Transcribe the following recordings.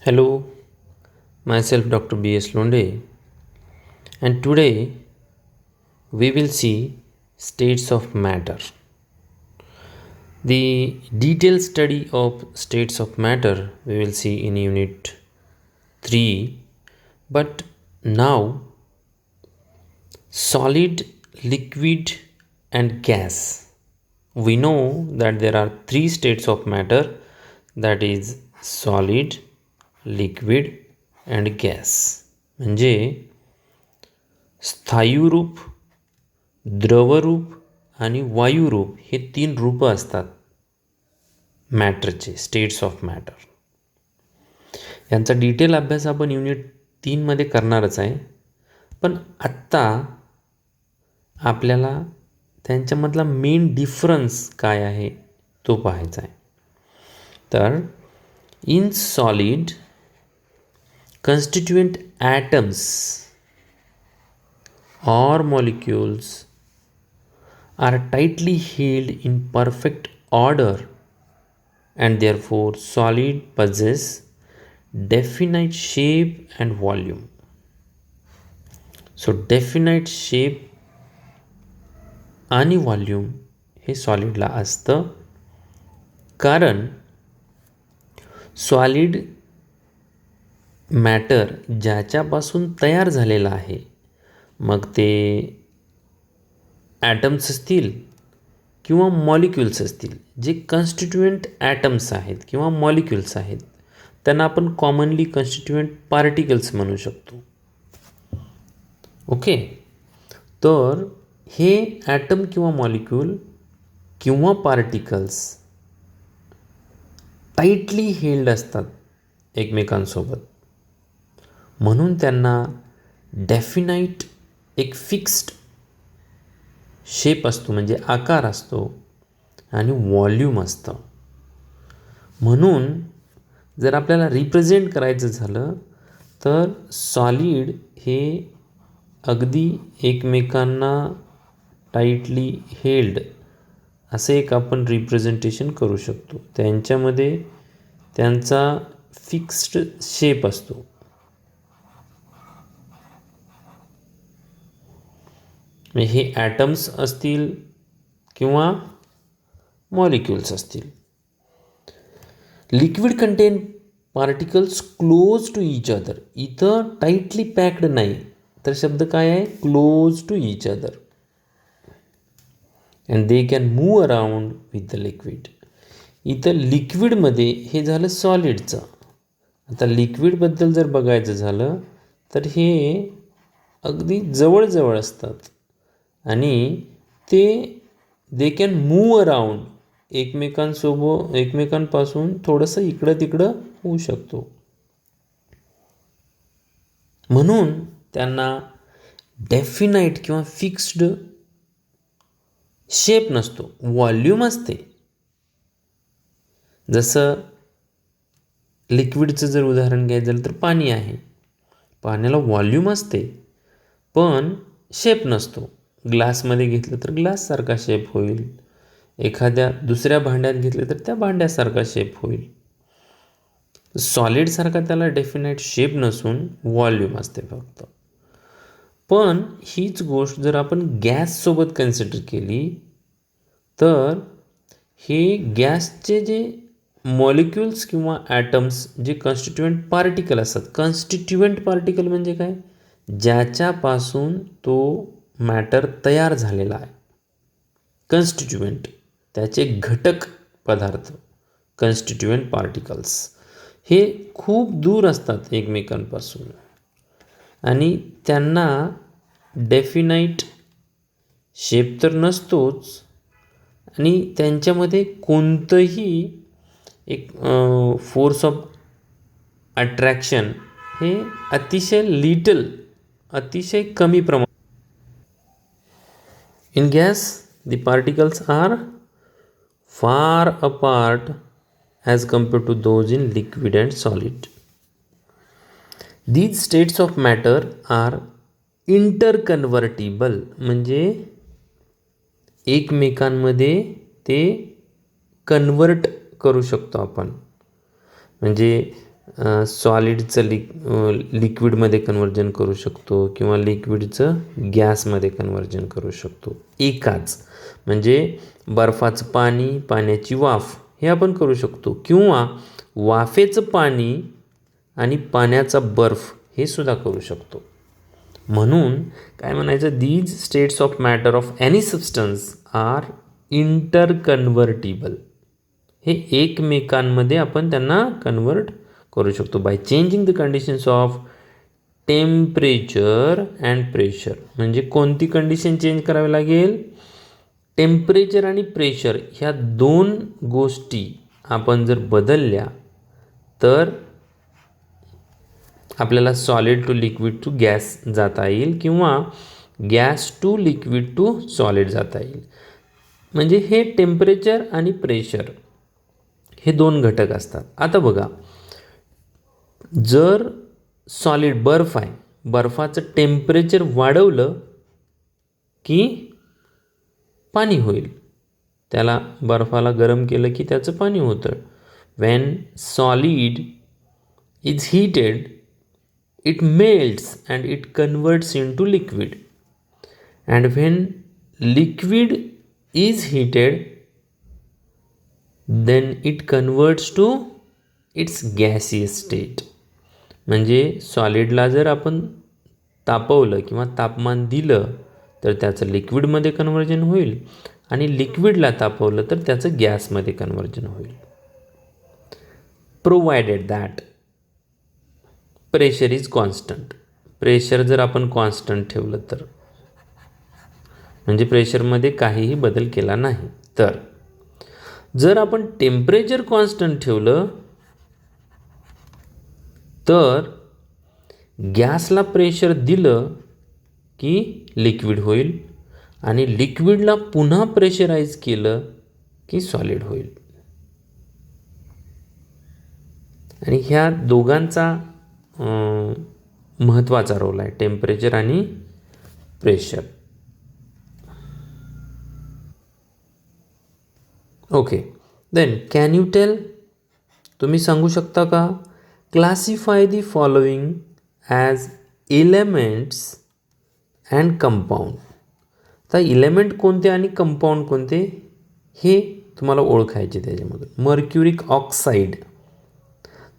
Hello, myself Dr. B.S. Londe, and today we will see states of matter. The detailed study of states of matter we will see in Unit 3, but now solid, liquid, and gas. We know that there are three states of matter, that is solid, liquid and gas. म्हणजे स्थायूरूप, द्रवरूप आणि वायुरूप हे तीन रूपं असतात मॅटरचे, states of matter. यांचा detail अभ्यास आपण युनिट 3मध्ये करणारच आहे. पण आत्ता आपल्याला त्यांच्यामधला मेन डिफरन्स काय आहे तो पाहायचा आहे. तर in solid constituent atoms or molecules are tightly held in perfect order, and therefore solid possess definite shape and volume. So definite shape आणि व्हॉल्यूम हे सॉलिडला असतं, कारण सॉलिड मॅटर ज्याच्यापासून तयार झालेला आहे, मग ते ॲटम्स असतील किंवा मॉलिक्युल्स असतील, जे कन्स्टिट्युएंट ॲटम्स आहेत किंवा मॉलिक्युल्स आहेत त्यांना आपण कॉमनली कन्स्टिट्युएंट पार्टिकल्स म्हणू शकतो. ओके, तर हे ॲटम किंवा मॉलिक्यूल किंवा पार्टिकल्स टाईटली हेल्ड असतात एकमेकांसोबत, म्हणून त्यांना डेफिनाईट एक फिक्स्ड शेप असतो, म्हणजे आकार असतो आणि व्हॉल्यूम असतं. म्हणून जर आपल्याला रिप्रेझेंट करायचं झालं तर सॉलिड हे अगदी एकमेकांना टाईटली हेल्ड असं एक आपण रिप्रेझेंटेशन करू शकतो. त्यांच्यामध्ये त्यांचा फिक्स्ड शेप असतो. हे ॲटम्स असतील किंवा मॉलिक्युल्स असतील. Liquid contain particles close to each other. इथं टाईटली पॅक्ड नाही, तर शब्द काय आहे? Close to each other. And they can move around with the liquid. इथं लिक्विडमध्ये हे झालं सॉलिडचं. आता लिक्विडबद्दल जर बघायचं झालं तर हे अगदी जवळजवळ असतात आणि ते दे कॅन मूव अराउंड, एकमेकांपासून थोडंसं इकडं तिकडं होऊ शकतो. म्हणून त्यांना डेफिनाईट किंवा फिक्स्ड शेप नसतो, व्हॉल्यूम असते. जसं लिक्विडचं जर उदाहरण घ्यायचं झालं तर पाणी आहे. पाण्याला व्हॉल्यूम असते पण शेप नसतो. ग्लासमध्ये घेतलं तर ग्लाससारखा शेप होईल, एखाद्या दुसऱ्या भांड्यात घेतलं तर त्या भांड्यासारखा शेप होईल. सॉलिडसारखा त्याला डेफिनाईट शेप नसून व्हॉल्यूम असते फक्त. पण हीच गोष्ट जर आपण गॅससोबत कन्सिडर केली तर हे गॅसचे जे मॉलिक्युल्स किंवा ॲटम्स जे कन्स्टिट्युएंट पार्टिकल असतात. कन्स्टिट्युएंट पार्टिकल म्हणजे काय? ज्याच्यापासून तो मॅटर तयार झालेला आहे. कन्स्टिट्युएंट त्याचे घटक पदार्थ, कन्स्टिट्युएंट पार्टिकल्स हे खूप दूर असतात एकमेकांपासून आणि त्यांना डेफिनाईट शेप तर नसतोच आणि त्यांच्यामध्ये कोणतंही एक फोर्स ऑफ अट्रॅक्शन हे अतिशय कमी प्रमाणात. In gas, the particles are far apart as compared to those in liquid and solid. These states of matter are interconvertible, म्हणजे एकमेकांमध्ये ते कन्वर्ट करू शकतो आपण. म्हणजे सॉलिडचं लिक्विडमध्ये कन्वर्जन करू शकतो किंवा लिक्विडचं गॅसमध्ये कन्वर्जन करू शकतो एकाच. म्हणजे बर्फाचं पाणी, पाण्याची वाफ हे आपण करू शकतो किंवा वाफेचं पाणी आणि पाण्याचा बर्फ हे सुद्धा करू शकतो. म्हणून काय म्हणायचं, these states of matter of any substance are interconvertible. हे एकमेकांमध्ये आपण त्यांना कन्वर्ट करू शकतो by changing the conditions of temperature and pressure. म्हणजे कोणती कंडिशन चेंज करावी लागेल, टेम्परेचर आणि प्रेशर ह्या दोन गोष्टी आपण जर बदलल्या तर आपल्याला solid to liquid to gas जाता येईल किंवा gas to liquid to solid जाता येईल. म्हणजे हे टेम्परेचर आणि प्रेशर हे दोन घटक असतात. आता बघा, जर सॉलिड बर्फ आहे, बर्फाचं टेम्परेचर वाढवलं की पाणी होईल. त्याला बर्फाला गरम केलं की त्याचं पाणी होतं. Wien solid is heated it melts and it converts into liquid, and when liquid is heated then it converts to its gaseous state. म्हणजे सॉलिडला जर आपण तापवलं किंवा तापमान दिलं तर त्याचं लिक्विडमध्ये कन्वर्जन होईल आणि लिक्विडला तापवलं तर त्याचं गॅसमध्ये कन्वर्जन होईल. Provided that pressure is constant. Pressure जर आपण कॉन्स्टंट ठेवलं तर, म्हणजे प्रेशरमध्ये काहीही बदल केला नाही तर. जर आपण टेम्परेचर कॉन्स्टंट ठेवलं तर गॅसला प्रेशर दिलं की लिक्विड होईल आणि लिक्विडला पुन्हा प्रेशराईज केलं की सॉलिड होईल. आणि ह्या दोघांचा महत्त्वाचा रोल आहे, टेम्परेचर आणि pressure. Okay, then can you tell, तुम्ही सांगू शकता का, classify the following as elements and compound. आता इलेमेंट कोणते आणि कंपाऊंड कोणते हे तुम्हाला ओळखायचे त्याच्यामधून. मर्क्युरिक ऑक्साईड,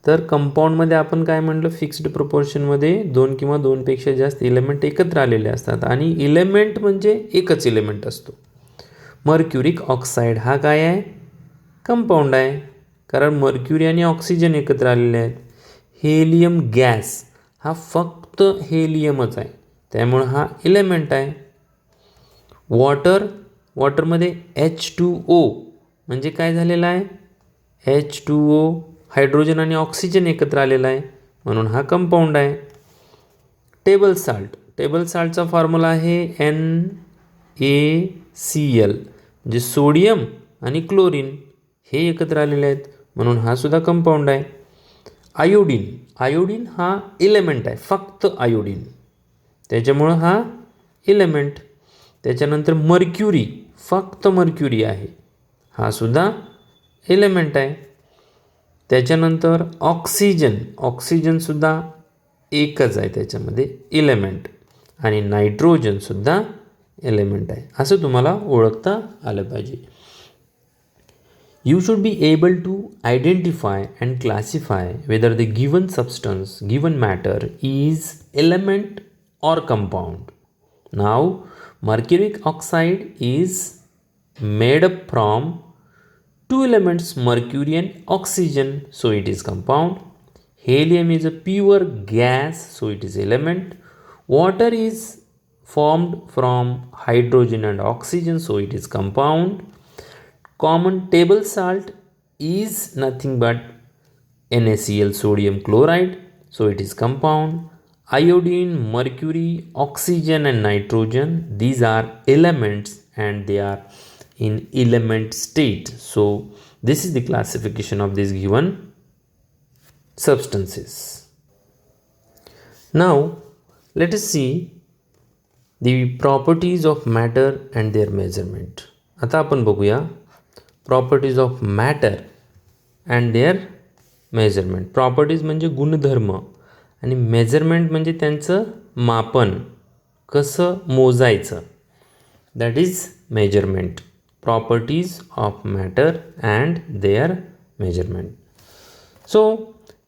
तर कंपाऊंडमध्ये आपण काय म्हणलं, फिक्स्ड प्रोपोर्शनमध्ये दोन किंवा दोनपेक्षा जास्त इलेमेंट एकत्र आलेले असतात आणि इलेमेंट म्हणजे एकच इलेमेंट असतो. मर्क्युरिक ऑक्साईड हा काय आहे, कंपाऊंड आहे, कारण मर्क्युरी आणि ऑक्सिजन एकत्र आलेले आहेत. हेलियम गॅस हा फक्त हेलियमच आहे, त्यामुळं हा इलेमेंट आहे. वॉटरमध्ये H2O म्हणजे काय झालेलं आहे, H2O हायड्रोजन आणि ऑक्सिजन एकत्र आलेला आहे म्हणून हा कंपाऊंड आहे. टेबल साल्टचा फॉर्म्युला आहे NaCl, म्हणजे सोडियम आणि क्लोरीन हे एकत्र आलेले आहेत म्हणून हा सुद्धा कंपाऊंड आहे. आयोडीन हा इलेमेंट आहे, फक्त आयोडीन, त्याच्यामुळं हा इलेमेंट. त्याच्यानंतर मर्क्युरी, फक्त मर्क्युरी आहे, हा सुद्धा इलेमेंट आहे. त्याच्यानंतर ऑक्सिजनसुद्धा एकच आहे त्याच्यामध्ये इलेमेंट, आणि नायट्रोजनसुद्धा एलिमेंट आहे. असं तुम्हाला ओळखता आलं पाहिजे. You should be able to identify and classify whether the given substance, given matter is element or compound. Now, mercuric oxide is made up from two elements, mercury and oxygen, so it is compound. Helium is a pure gas, so it is element. Water is formed from hydrogen and oxygen, so it is compound. Common table salt is nothing but NaCl, sodium chloride, so it is compound. Iodine, mercury, oxygen and nitrogen, these are elements and they are in element state. So this is the classification of these given substances. Now let us see the properties of matter and their measurement. आता आपण बघूया properties of matter and their measurement. Properties म्हणजे गुणधर्म आणि measurement म्हणजे त्यांचं मापन, कसं मोजायचं. That is measurement. Properties of matter and their measurement. So,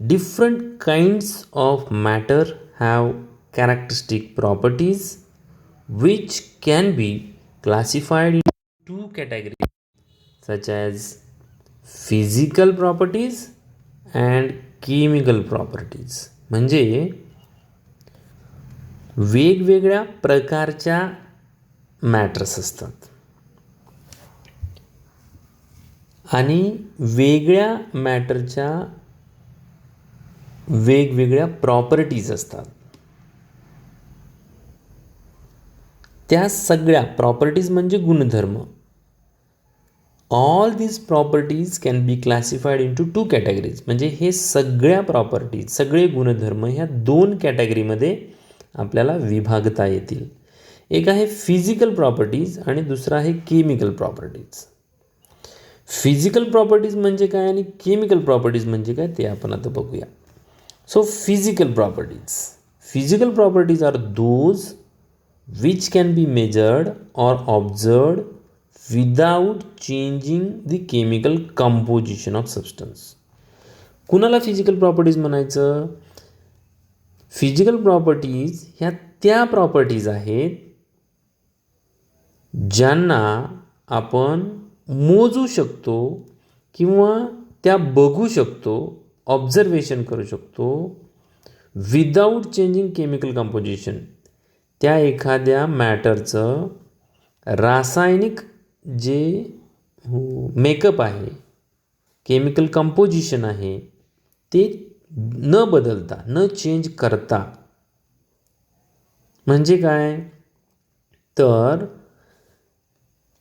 different kinds of matter have characteristic properties which can be classified into two categories such as physical properties and chemical properties. म्हणजे वेगवेगळ्या प्रकारच्या matters असतात आणि वेगळ्या मॅटरच्या वेगवेगळ्या properties असतात. त्या सगळ्या प्रॉपर्टीज म्हणजे गुणधर्म. All these properties can B classified into two categories. म्हणजे हे सगळ्या प्रॉपर्टीज, सगळे गुणधर्म ह्या दोन कॅटेगरीमध्ये आपल्याला विभागता येतील. एक आहे फिजिकल प्रॉपर्टीज आणि दुसरा आहे केमिकल प्रॉपर्टीज. फिजिकल प्रॉपर्टीज म्हणजे काय आणि केमिकल प्रॉपर्टीज म्हणजे काय ते आपण आता बघूया. So, physical properties. Physical properties are those which can be measured or observed without changing the chemical composition of substance. कुणाला फिजिकल प्रॉपर्टीज म्हणायचं? फिजिकल प्रॉपर्टीज ह्या त्या प्रॉपर्टीज आहेत ज्यांना आपण मोजू शकतो किंवा त्या बघू शकतो, ऑब्झर्वेशन करू शकतो विदाऊट चेंजिंग केमिकल कंपोजिशन. त्या एखाद्या मॅटरचं रासायनिक जे मेकअप आहे, केमिकल कंपोजिशन आहे, ते न बदलता, न चेंज करता. म्हणजे काय तर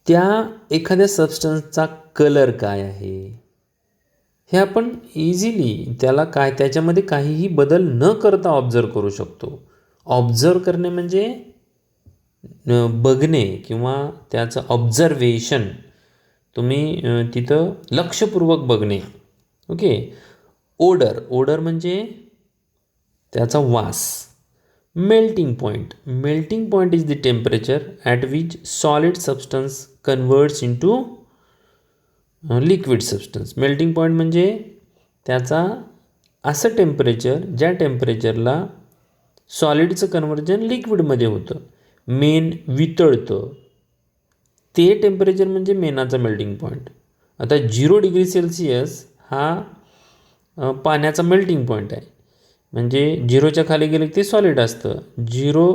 त्या एखाद्या सबस्टन्सचा कलर काय आहे हे आपण इझिली त्याच्यामध्ये काहीही बदल न करता ऑब्झर्व करू शकतो. ऑब्झर्व करणे म्हणजे बघणे किंवा त्याचं ऑब्झर्वेशन, तुम्ही तिथं लक्षपूर्वक बघणे. ओके. ओडर म्हणजे त्याचा वास. Melting point is the temperature at which solid substance converts into liquid substance. Melting point म्हणजे त्याचा असं टेम्परेचर ज्या टेम्परेचरला सॉलिडचं कन्वर्जन लिक्विडमध्ये होतं, मेन वितळतं, ते टेम्परेचर म्हणजे मेनाचा मेल्टिंग पॉईंट. आता 0 डिग्री सेल्सिअस हा पाण्याचा मेल्टिंग पॉईंट आहे. म्हणजे 0च्या खाली गेलं की ते सॉलिड असतं, 0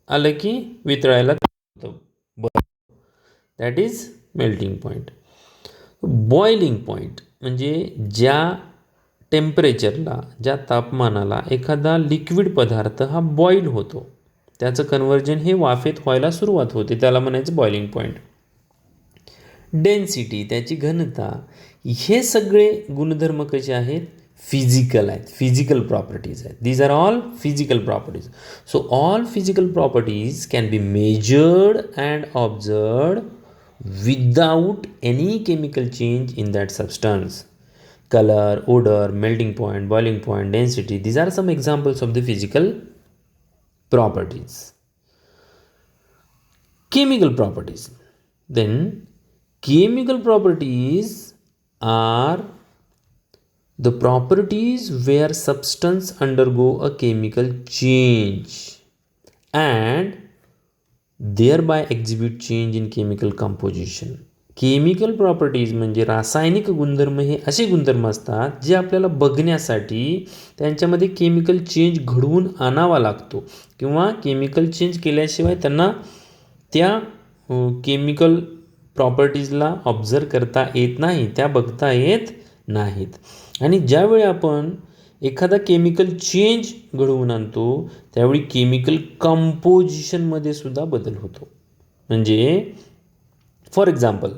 आलं की वितळायला होतं. That is melting point. Boiling point म्हणजे ज्या टेम्परेचरला, ज्या तापमानाला एखादा लिक्विड पदार्थ हा बॉईल होतो, त्याचं कन्वर्जन हे वाफेत व्हायला सुरुवात होते, त्याला म्हणायचं बॉइलिंग पॉईंट. डेन्सिटी, त्याची घनता, हे सगळे गुणधर्म कसे आहेत? फिजिकल आहेत, फिजिकल प्रॉपर्टीज आहेत. These are all physical properties. So all physical properties can be measured and observed without any chemical change in that substance. Color, odor, melting point, boiling point, density, these are some examples of the physical properties. Chemical properties. Then chemical properties are the properties where substance undergo a chemical change and thereby exhibit change in chemical composition. Chemical properties म्हणजे रासायनिक गुणधर्म हे असे गुणधर्म असतात जे आपल्याला बघण्यासाठी त्यांच्यामध्ये केमिकल चेंज घडवून आणावा लागतो किंवा केमिकल चेंज केल्याशिवाय त्यांना त्या केमिकल प्रॉपर्टीजला ऑब्झर्व करता येत नाही, त्या बघता येत नाहीत. आणि ज्यावेळी आपण एखादा केमिकल चेंज घडवून आणतो त्यावेळी केमिकल कंपोजिशनमध्ये सुद्धा बदल होतो. म्हणजे for example,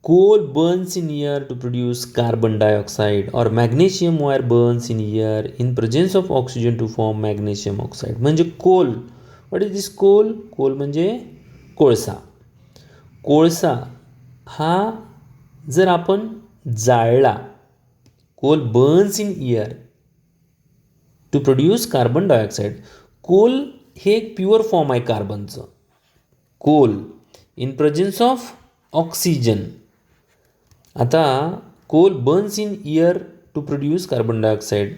coal burns in air to produce carbon dioxide और magnesium wire burns in air in presence of oxygen to form magnesium oxide. म्हणजे coal, what is this coal? Coal म्हणजे कोळसा. कोळसा हा जर आपण जाळला, coal burns in air to produce carbon dioxide. Coal हे एक प्युअर फॉर्म आहे कार्बनचं. Coal in presence of oxygen. आता coal burns in air to produce carbon dioxide.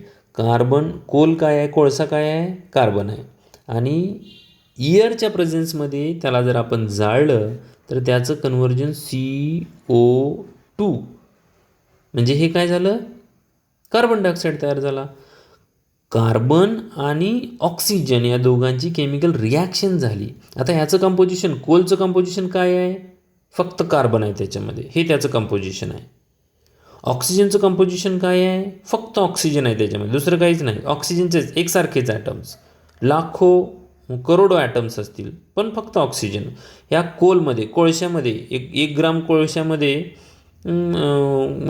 Coal काय आहे, कोळसा काय आहे, कार्बन आहे. आणि एअरच्या प्रेझेन्समध्ये त्याला जर आपण जाळलं तर त्याचं कन्व्हर्जन CO2 म्हणजे हे काय झालं, कार्बन डायऑक्साईड तयार झाला. कार्बन आणि ऑक्सिजन या दोघांची केमिकल रिॲक्शन झाली. आता ह्याचं कंपोजिशन, कोलचं कंपोजिशन काय आहे, फक्त कार्बन आहे त्याच्यामध्ये, हे त्याचं कंपोजिशन आहे. ऑक्सिजनचं कंपोजिशन काय आहे, फक्त ऑक्सिजन आहे त्याच्यामध्ये, दुसरं काहीच नाही. ऑक्सिजनचेच एकसारखेच ॲटम्स, लाखो करोडो ॲटम्स असतील, पण फक्त ऑक्सिजन. ह्या कोलमध्ये, कोळशामध्ये, एक ग्राम कोळशामध्ये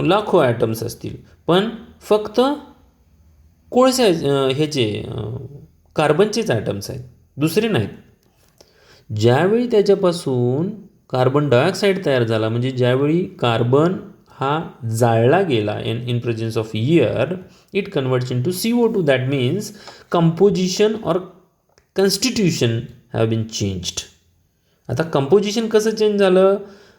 लाखो ॲटम्स असतील, पण फक्त कोळशा ह्याचे कार्बनचेच ॲटम्स आहेत, दुसरे नाहीत. ज्यावेळी त्याच्यापासून कार्बन डायऑक्साईड तयार झाला, म्हणजे ज्यावेळी कार्बन हा जाळला गेला in presence of air, it converts into CO2. That means composition or constitution have been changed. आता कंपोजिशन कसं चेंज झालं,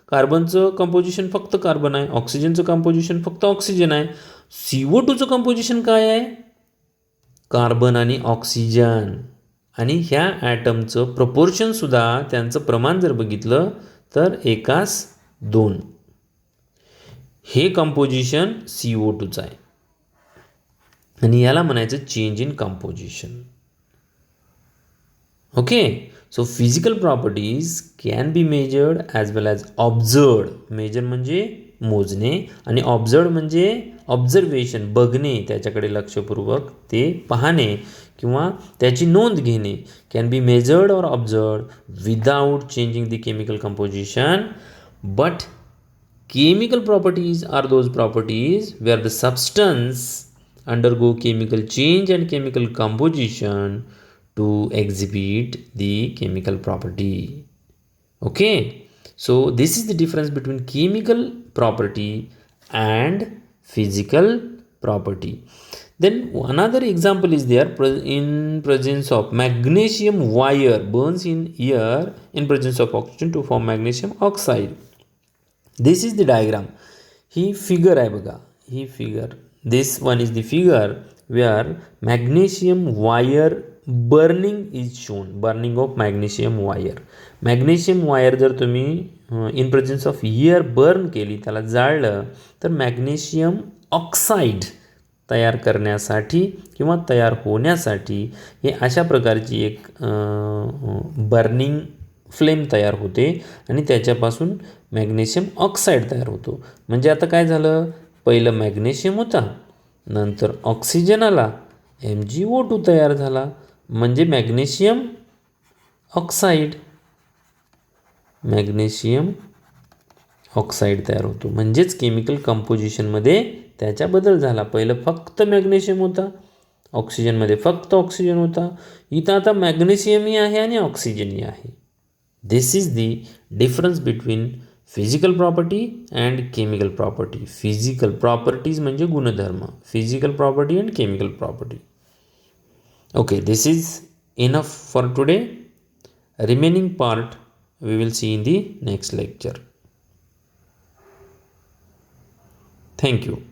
कार्बनचं कंपोजिशन फक्त कार्बन आहे, ऑक्सिजनचं कंपोजिशन फक्त ऑक्सिजन आहे. CO2चं कंपोजिशन काय आहे, कार्बन आणि ऑक्सिजन. आणि ह्या ॲटमचं प्रपोर्शनसुद्धा, त्यांचं प्रमाण जर बघितलं तर 1:2. हे कंपोजिशन CO2चं आहे आणि याला म्हणायचं change in composition. Okay, so physical properties can be measured as well as observed. Measure म्हणजे मोजणे आणि ऑब्झर्व म्हणजे ऑब्झर्वेशन, बघणे, त्याच्याकडे लक्षपूर्वक ते पाहणे किंवा त्याची नोंद घेणे. Can be measured or observed without changing the chemical composition. But chemical properties are those properties where the substance undergo chemical change and chemical composition to exhibit the chemical property. Okay, so this is the difference between chemical property and physical property. Then another example is there in presence of magnesium wire burns in air in presence of oxygen to form magnesium oxide. This is the diagram. ही figure आहे बघा, ही figure, this one is the figure where magnesium wire burning is shown. Burning of magnesium wire. Magnesium wire जर तुम्ही in presence of air burn केली, त्याला जाळलं, तर मॅग्नेशियम ऑक्साईड तयार करण्यासाठी किंवा तयार होण्यासाठी हे अशा प्रकारची एक बर्निंग फ्लेम तयार होते आणि त्याच्यापासून मॅग्नेशियम ऑक्साईड तयार होतो. म्हणजे आता काय झालं, पहिलं मॅग्नेशियम होता, नंतर ऑक्सिजन आला, MgO2 तयार झाला, म्हणजे मॅग्नेशियम ऑक्साईड. मॅग्नेशियम ऑक्साईड तयार होतो, म्हणजेच केमिकल कंपोजिशनमध्ये त्याचा बदल झाला. पहिलं फक्त मॅग्नेशियम होता, ऑक्सिजनमध्ये फक्त ऑक्सिजन होता, इथं आता मॅग्नेशियमही आहे आणि ऑक्सिजनही आहे. This is the difference between physical property and chemical property. Physical properties म्हणजे गुणधर्म, physical property and chemical property. Okay, this is enough for today. Remaining part we will see in the next lecture. Thank you.